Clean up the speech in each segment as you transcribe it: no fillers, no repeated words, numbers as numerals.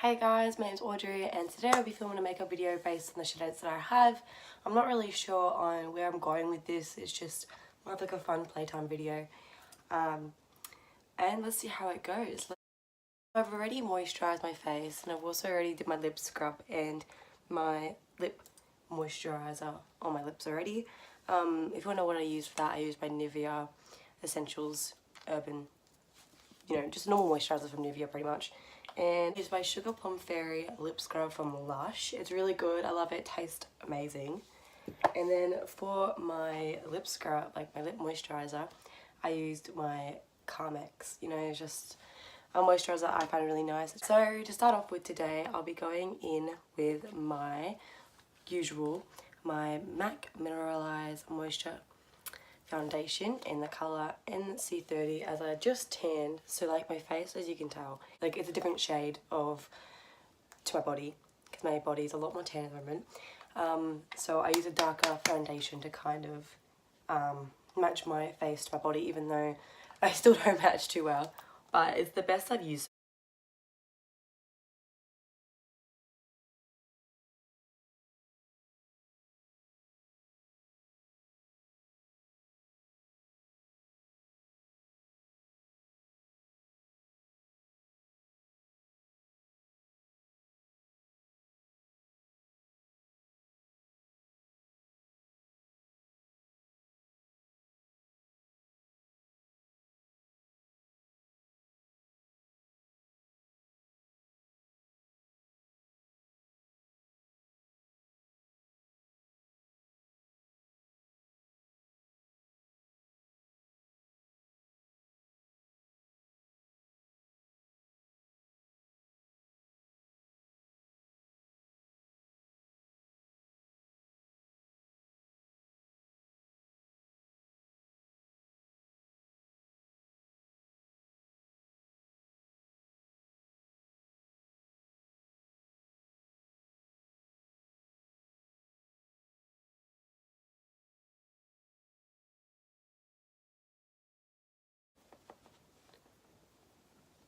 Hey guys, my name's Audrey and today I'll be filming a makeup video based on the shades that I have. I'm not really sure on where I'm going with this, it's just more of like a fun playtime video. And let's see how it goes. I've already moisturised my face and I've also already did my lip scrub and my lip moisturiser on my lips already. If you want to know what I use for that, I use my Nivea Essentials Urban, just a normal moisturiser from Nivea pretty much. And it's my Sugar Plum Fairy lip scrub from Lush. It's really good, I love it, it tastes amazing. And then for my lip scrub, like my lip moisturiser, I used my Carmex, just a moisturiser I find really nice. So to start off with today, I'll be going in with my usual, my MAC Mineralized Moisture foundation in the colour NC30 as I just tanned, so like my face, as you can tell, like it's a different shade of to my body because my body is a lot more tan at the moment. So I use a darker foundation to kind of match my face to my body, even though I still don't match too well, but it's the best I've used.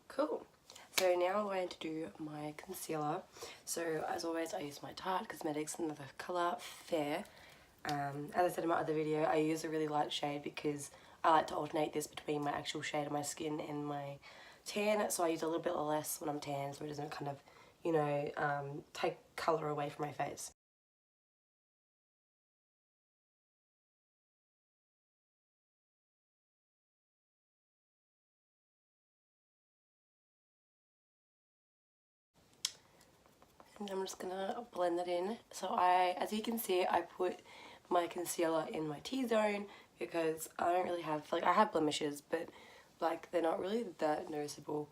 Cool. So now I'm going to do my concealer. So as always, I use my Tarte Cosmetics in the colour Fair. As I said in my other video, I use a really light shade because I like to alternate this between my actual shade of my skin and my tan. So I use a little bit less when I'm tan so it doesn't kind of, take colour away from my face. And I'm just gonna blend that in. So as you can see, I put my concealer in my T-zone because I don't really have, I have blemishes, but like they're not really that noticeable.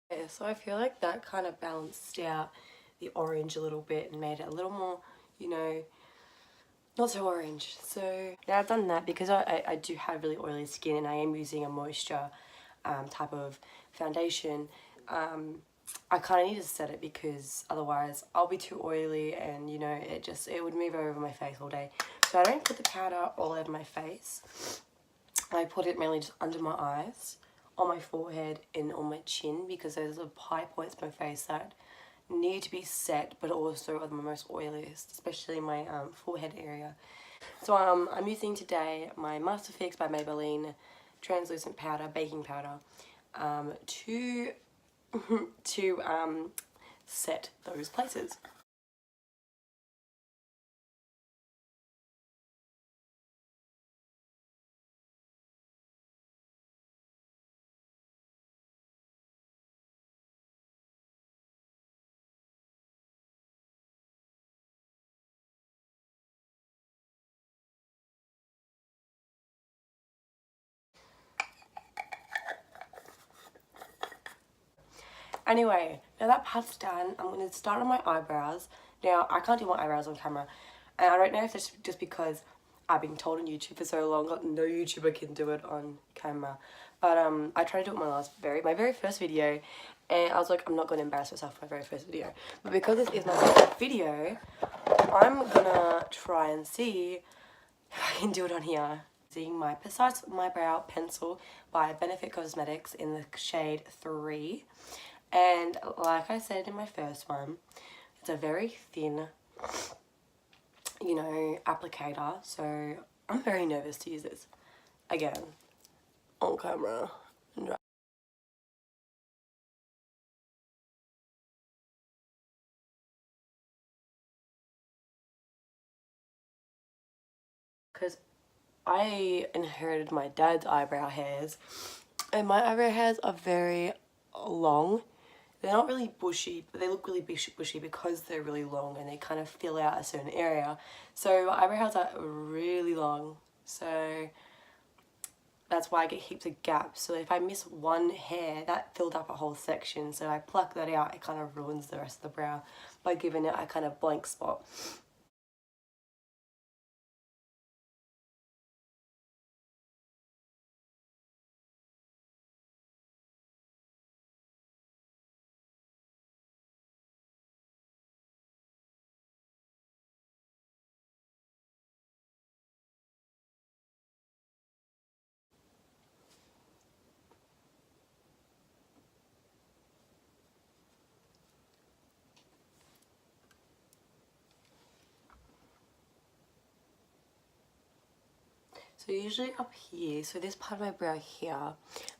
Yeah, so I feel like that kind of balanced out the orange a little bit and made it a little more, not so orange. So now I've done that because I do have really oily skin and I am using a moisture type of foundation. I kind of need to set it because otherwise I'll be too oily and it would move over my face all day. So I don't put the powder all over my face. I put it mainly just under my eyes, on my forehead and on my chin because those are high points of my face that need to be set but also are the most oiliest, especially my forehead area. So I'm using today my Master Fix by Maybelline translucent powder, baking powder, to set those places. Anyway, Now that part's done, I'm going to start on my eyebrows. Now, I can't do my eyebrows on camera. And I don't know if it's just because I've been told on YouTube for so long that no YouTuber can do it on camera. But I tried to do it in my very first video. And I was like, I'm not going to embarrass myself for my very first video. But because this is my first video, I'm going to try and see if I can do it on here. Using my Precise My Brow Pencil by Benefit Cosmetics in the shade 3. And like I said in my first one, it's a very thin, you know, applicator. So I'm very nervous to use this again on camera. Because I inherited my dad's eyebrow hairs, and my eyebrow hairs are very long. They're not really bushy, but they look really bushy because they're really long and they kind of fill out a certain area. So my eyebrows are really long, so that's why I get heaps of gaps. So if I miss one hair, that filled up a whole section. So I pluck that out, it kind of ruins the rest of the brow by giving it a kind of blank spot. So usually up here, so this part of my brow here,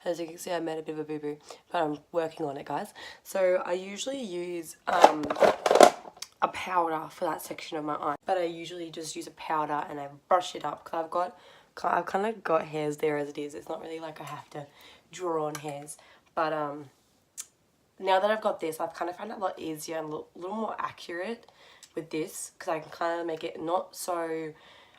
as you can see I made a bit of a boo-boo, but I'm working on it, guys. So I usually use a powder for that section of my eye, but I usually just use a powder and I brush it up because I've kind of got hairs there as it is. It's not really like I have to draw on hairs, but now that I've got this, I've kind of found it a lot easier and a little more accurate with this because I can kind of make it not so...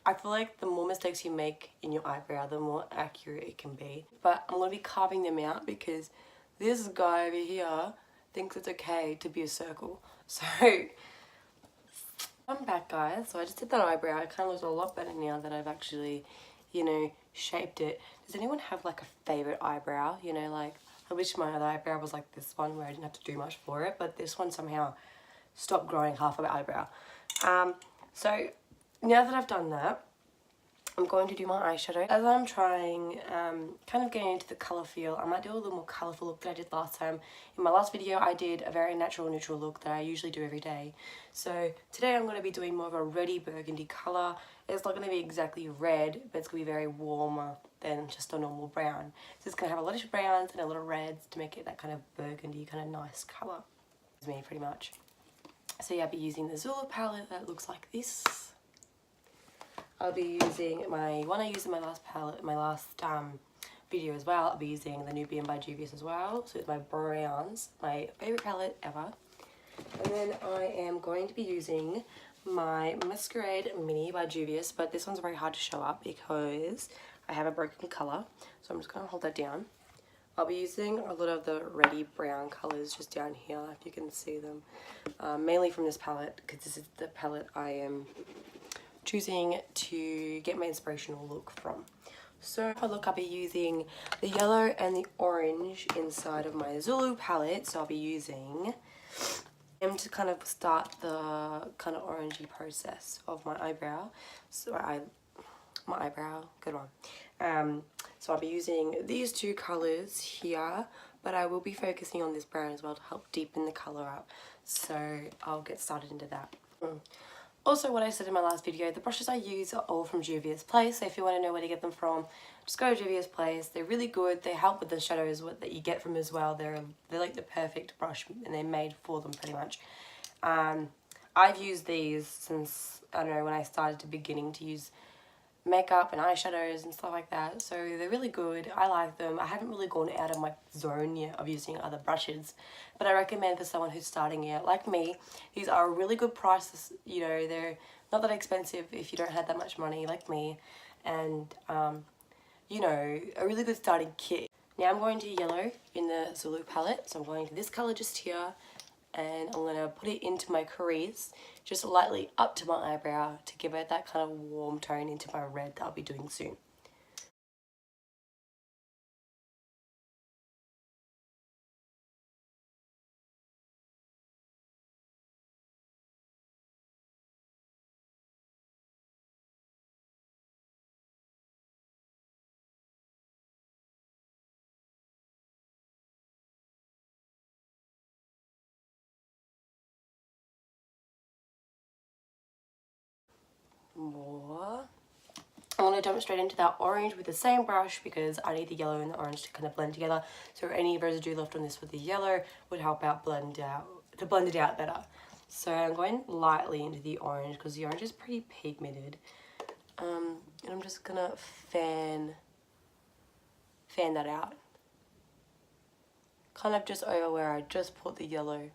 I feel like the more mistakes you make in your eyebrow, the more accurate it can be. But I'm going to be carving them out because this guy over here thinks it's okay to be a circle. So I'm back, guys. So I just did that eyebrow. It kind of looks a lot better now that I've actually, you know, shaped it. Does anyone have like a favorite eyebrow? You know, like I wish my other eyebrow was like this one where I didn't have to do much for it, but this one somehow stopped growing half of my eyebrow. So now that I've done that, I'm going to do my eyeshadow. As I'm trying, kind of getting into the colour feel, I might do a little more colourful look than I did last time. In my last video, I did a very natural neutral look that I usually do every day. So today I'm going to be doing more of a reddy burgundy colour. It's not going to be exactly red, but it's going to be very warmer than just a normal brown. So it's going to have a lot of browns and a lot of reds to make it that kind of burgundy, kind of nice colour. It's me, pretty much. So yeah, I'll be using the Zulu palette that looks like this. I'll be using my one I used in my last palette, my last video as well. I'll be using the new BM by GRWM as well. So it's my browns, my favourite palette ever. And then I am going to be using my Masquerade Mini by GRWM, but this one's very hard to show up because I have a broken colour. So I'm just going to hold that down. I'll be using a lot of the reddy brown colours just down here, if you can see them. Mainly from this palette, because this is the palette I am choosing to get my inspirational look from. So for look, I'll be using the yellow and the orange inside of my Zulu palette. So I'll be using them to kind of start the kind of orangey process of my eyebrow. So my eyebrow, good one. So I'll be using these two colours here, but I will be focusing on this brown as well to help deepen the colour up. So I'll get started into that. Also, what I said in my last video, the brushes I use are all from GRWM Place. So if you want to know where to get them from, just go to GRWM Place. They're really good. They help with the shadows that you get from as well. They're like the perfect brush and they're made for them pretty much. I've used these since, I don't know, when I started beginning to use makeup and eyeshadows and stuff like that. So they're really good. I like them. I haven't really gone out of my zone yet of using other brushes, but I recommend for someone who's starting out like me, these are a really good price. You know, they're not that expensive if you don't have that much money like me, and you know, a really good starting kit. Now I'm going to yellow in the Zulu palette, so I'm going to this color just here, and I'm going to put it into my crease, just lightly up to my eyebrow to give it that kind of warm tone into my red that I'll be doing soon. More. I'm going to jump straight into that orange with the same brush because I need the yellow and the orange to kind of blend together. So any residue left on this with the yellow would help out blend it out better. So I'm going lightly into the orange because the orange is pretty pigmented. And I'm just going to fan that out. Kind of just over where I just put the yellow.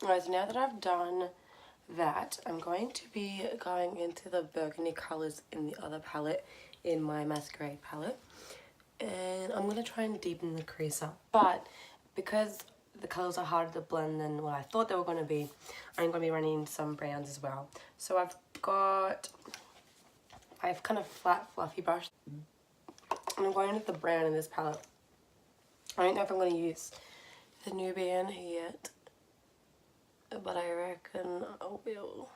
Alright, so now that I've done that, I'm going to be going into the burgundy colours in the other palette, in my masquerade palette. And I'm going to try and deepen the crease up. But because the colours are harder to blend than what I thought they were going to be, I'm going to be running some browns as well. So I've kind of flat fluffy brush. And I'm going with the brown in this palette. I don't know if I'm going to use the Nubian here yet, but I reckon I will.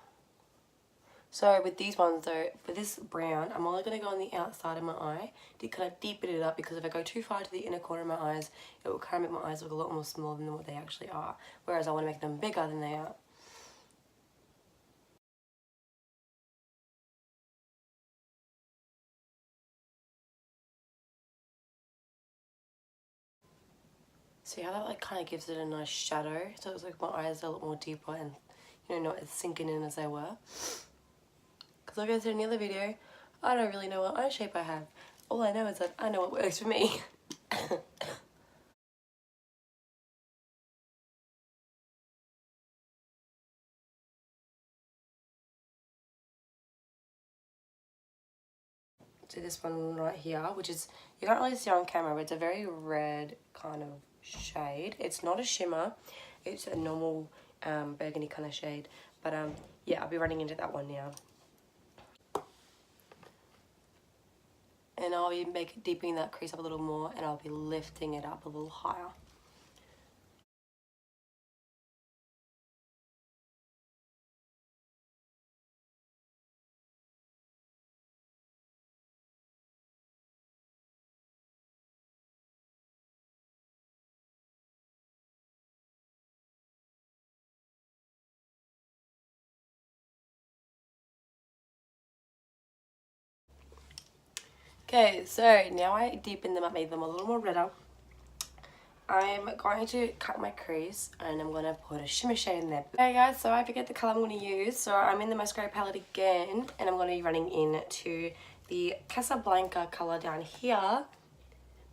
So with these ones though, for this brown, I'm only going to go on the outside of my eye to kind of deepen it up, because if I go too far to the inner corner of my eyes, it will kind of make my eyes look a lot more smaller than what they actually are. Whereas I want to make them bigger than they are. See how that like kind of gives it a nice shadow? So it's like my eyes are a lot more deeper and, you know, not as sinking in as they were. Because like I said in the other video, I don't really know what eye shape I have. All I know is that I know what works for me. So this one right here, which is, you can't really see on camera, but it's a very red kind of shade. It's not a shimmer, it's a normal burgundy kind of shade. But yeah, I'll be running into that one now. And I'll be deepening that crease up a little more, and I'll be lifting it up a little higher. Okay, so now I deepened them up, made them a little more redder. I'm going to cut my crease and I'm going to put a shimmer shade in there. Okay guys, so I forget the colour I'm going to use. So I'm in the masquerade palette again, and I'm going to be running into the Casablanca colour down here.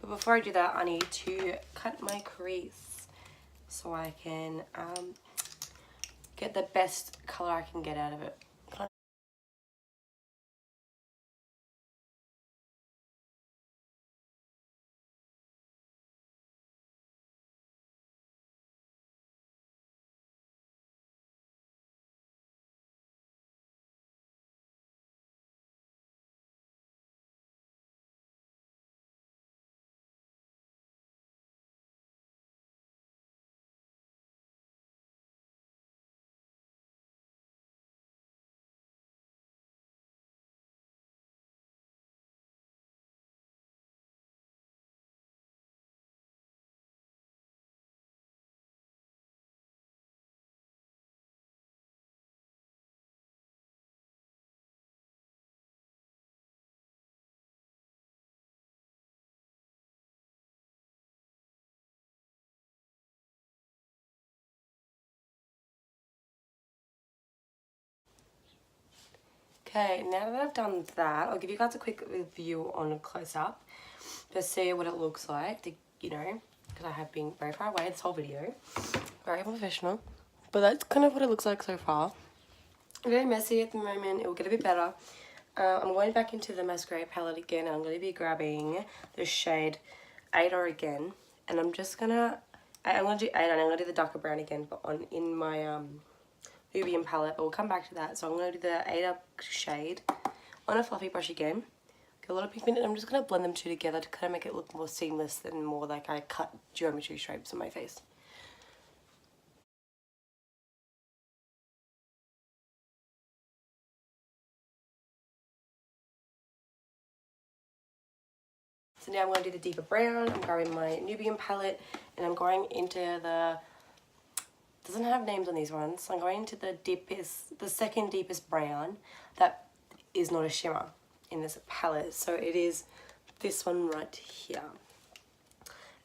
But before I do that, I need to cut my crease so I can get the best colour I can get out of it. Okay, now that I've done that, I'll give you guys a quick review on a close-up to see what it looks like, to, you know, because I have been very far away this whole video. Very unprofessional. But that's kind of what it looks like so far. Very messy at the moment. It will get a bit better. I'm going back into the masquerade palette again. I'm going to be grabbing the shade Ada again. And I'm just going to... I'm going to do Ada and I'm going to do the darker brown again, but in my Nubian palette. But we'll come back to that. So I'm going to do the Ada shade on a fluffy brush again. Get a lot of pigment, and I'm just going to blend them two together to kind of make it look more seamless and more like I cut geometry shapes on my face. So now I'm going to do the deeper brown. I'm grabbing my Nubian palette and I'm going into the... doesn't have names on these ones. So I'm going into the deepest, the second deepest brown that is not a shimmer in this palette. So it is this one right here.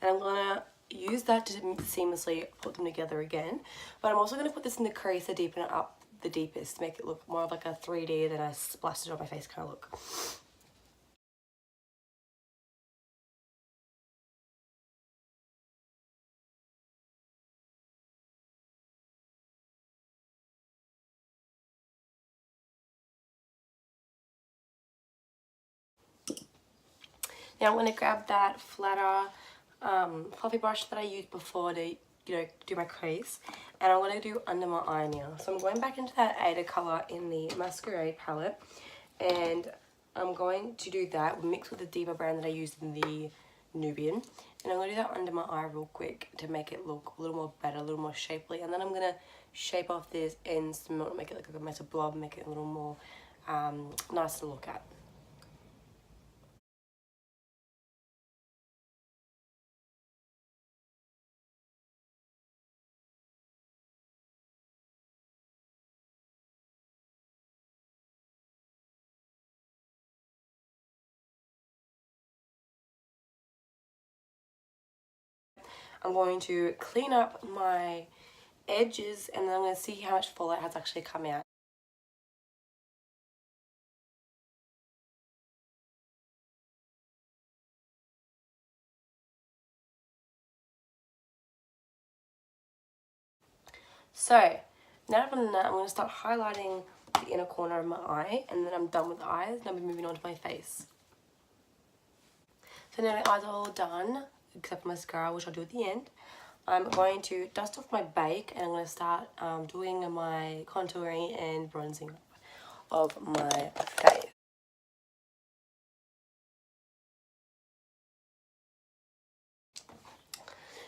And I'm going to use that to seamlessly put them together again. But I'm also going to put this in the crease to deepen it up the deepest, to make it look more of like a 3D than a splashed it on my face kind of look. Now I'm going to grab that flatter fluffy brush that I used before to, you know, do my crease, and I'm going to do under my eye now. So I'm going back into that Ada colour in the Masquerade palette, and I'm going to do that mixed with the deeper brown that I used in the Nubian, and I'm going to do that under my eye real quick to make it look a little more better, a little more shapely, and then I'm going to shape off this ends to make it look like a massive blob, make it a little more nice to look at. I'm going to clean up my edges and then I'm going to see how much fallout has actually come out. So now I've done that, I'm going to start highlighting the inner corner of my eye, and then I'm done with the eyes and I'll be moving on to my face. So now my eyes are all done except for mascara, which I'll do at the end. I'm going to dust off my bake and I'm going to start doing my contouring and bronzing of my face.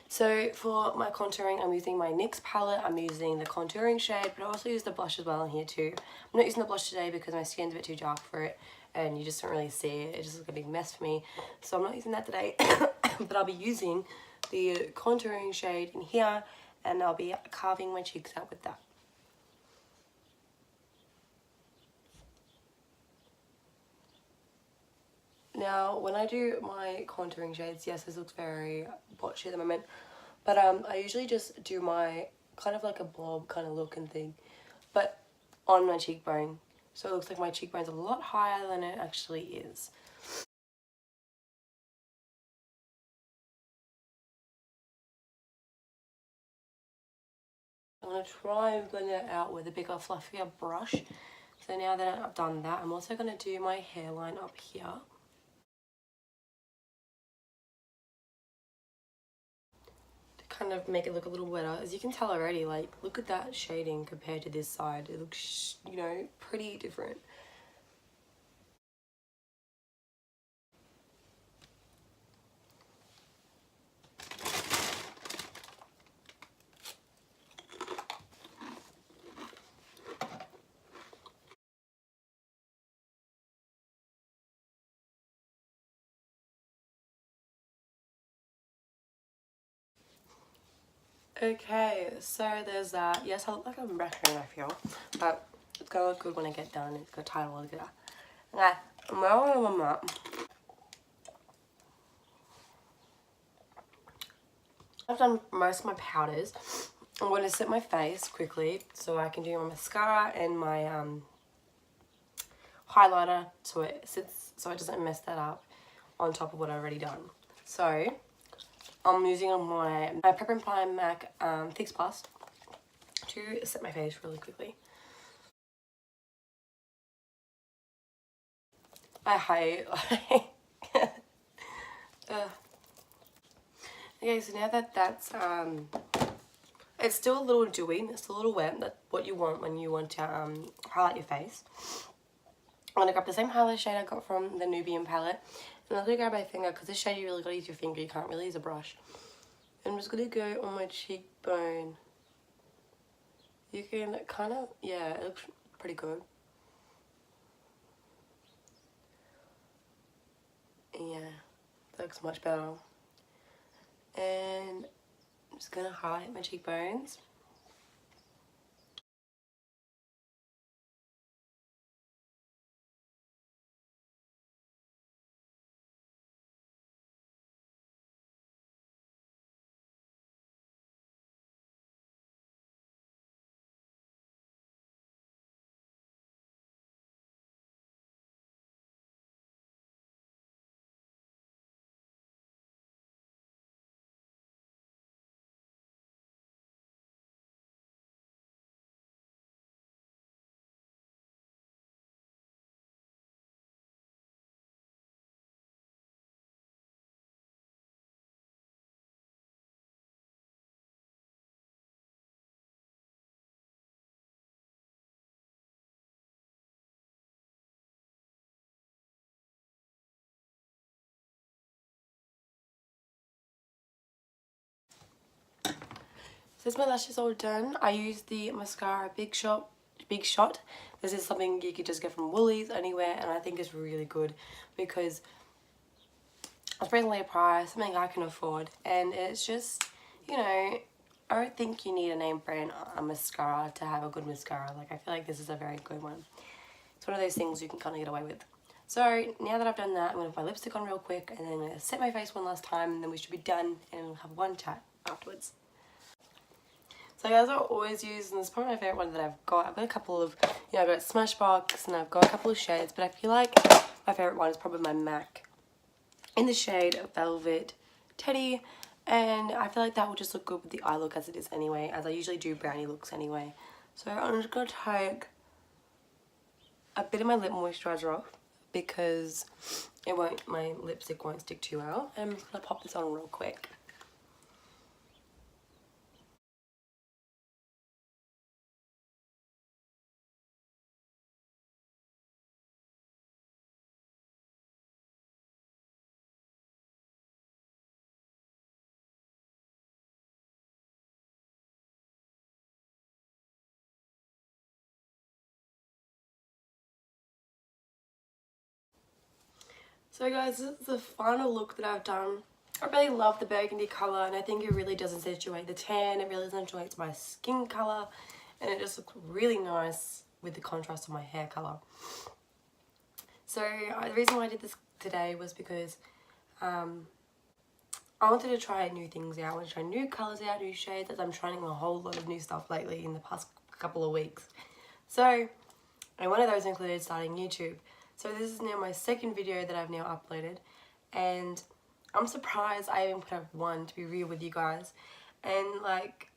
So for my contouring, I'm using my NYX palette. I'm using the contouring shade, but I also use the blush as well in here too. I'm not using the blush today because my skin's a bit too dark for it and you just don't really see it. It just looks like a big mess for me. So I'm not using that today, but I'll be using the contouring shade in here and I'll be carving my cheeks out with that. Now, when I do my contouring shades, yes, this looks very blotchy at the moment, but I usually just do my kind of like a blob kind of look and thing, but on my cheekbone. So it looks like my cheekbone's a lot higher than it actually is. I'm going to try and blend it out with a bigger, fluffier brush. So now that I've done that, I'm also going to do my hairline up here. Kind of make it look a little wetter. As you can tell already, like, look at that shading compared to this side. It looks, you know, pretty different. Okay, so there's that. Yes, I look like I'm wrecking, I feel, but it's gonna look good when I get done. It's gonna tie all together. Okay, I've done most of my powders. I'm going to set my face quickly so I can do my mascara and my highlighter so it sits, so it doesn't mess that up on top of what I've already done. So I'm using my Prep and Prime MAC Fix Plus to set my face really quickly. I hate Okay, so now that that's it's still a little dewy, it's still a little wet. That's what you want when you want to highlight your face. I'm gonna grab the same highlight shade I got from the Nubian palette, and I'm gonna grab my finger because this shade you really gotta use your finger. You can't really use a brush. And I'm just gonna go on my cheekbone. You can kind of, yeah, it looks pretty good. Yeah, that looks much better. And I'm just gonna highlight my cheekbones. Since my lashes all done, I used the mascara Big Shot. This is something you could just get from Woolies, anywhere, and I think it's really good because it's reasonably priced, something I can afford, and it's just, you know, I don't think you need a name brand mascara to have a good mascara. Like, I feel like this is a very good one. It's one of those things you can kind of get away with. So now that I've done that, I'm going to put my lipstick on real quick, and then I'm going to set my face one last time, and then we should be done, and we'll have one chat afterwards. So guys, I always use, and this is probably my favourite one that I've got. I've got a couple of, you know, I've got Smashbox and I've got a couple of shades, but I feel like my favourite one is probably my MAC in the shade Velvet Teddy, and I feel like that will just look good with the eye look as it is anyway, as I usually do brownie looks anyway. So I'm just going to take a bit of my lip moisturiser off because it won't, my lipstick won't stick too well, and I'm just going to pop this on real quick. So guys, this is the final look that I've done. I really love the burgundy colour, and I think it really does accentuate the tan, it really accentuates my skin colour, and it just looks really nice with the contrast of my hair colour. So the reason why I did this today was because I wanted to try new things out. I want to try new colours out, new shades, as I'm trying a whole lot of new stuff lately in the past couple of weeks. So, and one of those included starting YouTube. So this is now my second video that I've now uploaded, and I'm surprised I even put up one, to be real with you guys. And like,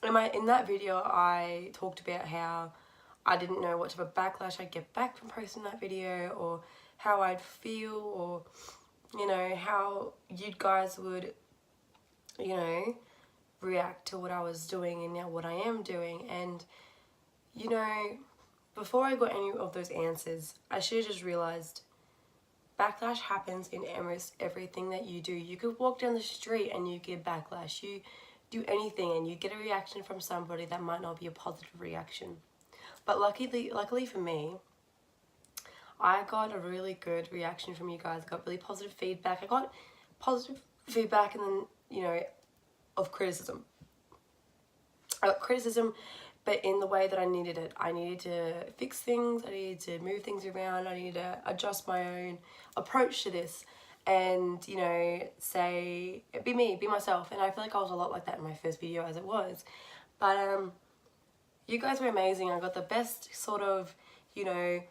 in that video I talked about how I didn't know what type of backlash I'd get back from posting that video, or how I'd feel, or, you know, how you guys would, you know, react to what I was doing and now what I am doing. And, you know, before I got any of those answers, I should have just realised backlash happens in almost everything that you do. You could walk down the street and you get backlash. You do anything and you get a reaction from somebody that might not be a positive reaction. But luckily for me, I got a really good reaction from you guys. I got really positive feedback. I got positive feedback, and then, you know, of criticism. I got criticism, but in the way that I needed it. I needed to fix things, I needed to move things around, I needed to adjust my own approach to this, and, you know, say, be me, be myself. And I feel like I was a lot like that in my first video as it was. But you guys were amazing. I got the best sort of, you know,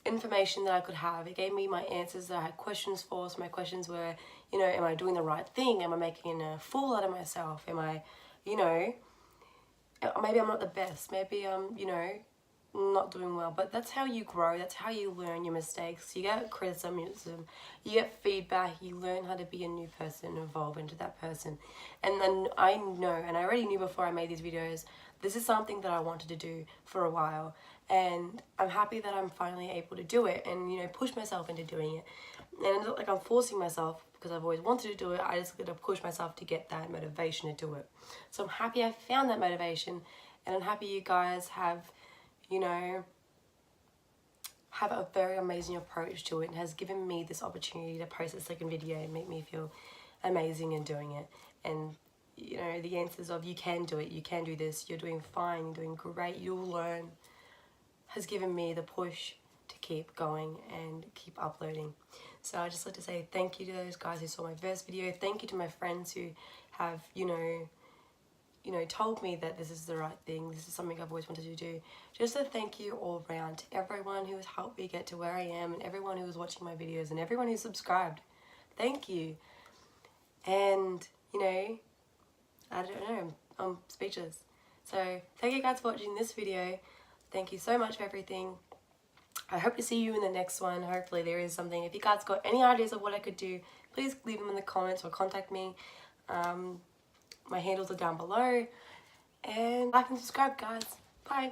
information that I could have. It gave me my answers that I had questions for. So my questions were, you know, am I doing the right thing? Am I making a fool out of myself? Am I, you know, maybe I'm not the best. Maybe I'm, you know, not doing well. But that's how you grow. That's how you learn your mistakes. You get criticism, you get feedback. You learn how to be a new person, evolve into that person. And then I know, and I already knew before I made these videos, this is something that I wanted to do for a while. And I'm happy that I'm finally able to do it and, you know, push myself into doing it. And it's not like I'm forcing myself because I've always wanted to do it. I just got to push myself to get that motivation to do it. So I'm happy I found that motivation, and I'm happy you guys have, you know, have a very amazing approach to it and has given me this opportunity to post a second video and make me feel amazing in doing it. And, you know, the answers of you can do it, you can do this, you're doing fine, you're doing great, you'll learn, has given me the push to keep going and keep uploading. So I just like to say thank you to those guys who saw my first video. Thank you to my friends who have, you know, told me that this is the right thing. This is something I've always wanted to do. Just a thank you all around to everyone who has helped me get to where I am, and everyone who was watching my videos, and everyone who subscribed. Thank you. And, you know, I don't know, I'm speechless. So thank you guys for watching this video. Thank you so much for everything. I hope to see you in the next one. Hopefully there is something. If you guys got any ideas of what I could do, please leave them in the comments or contact me. My handles are down below. And like and subscribe, guys. Bye.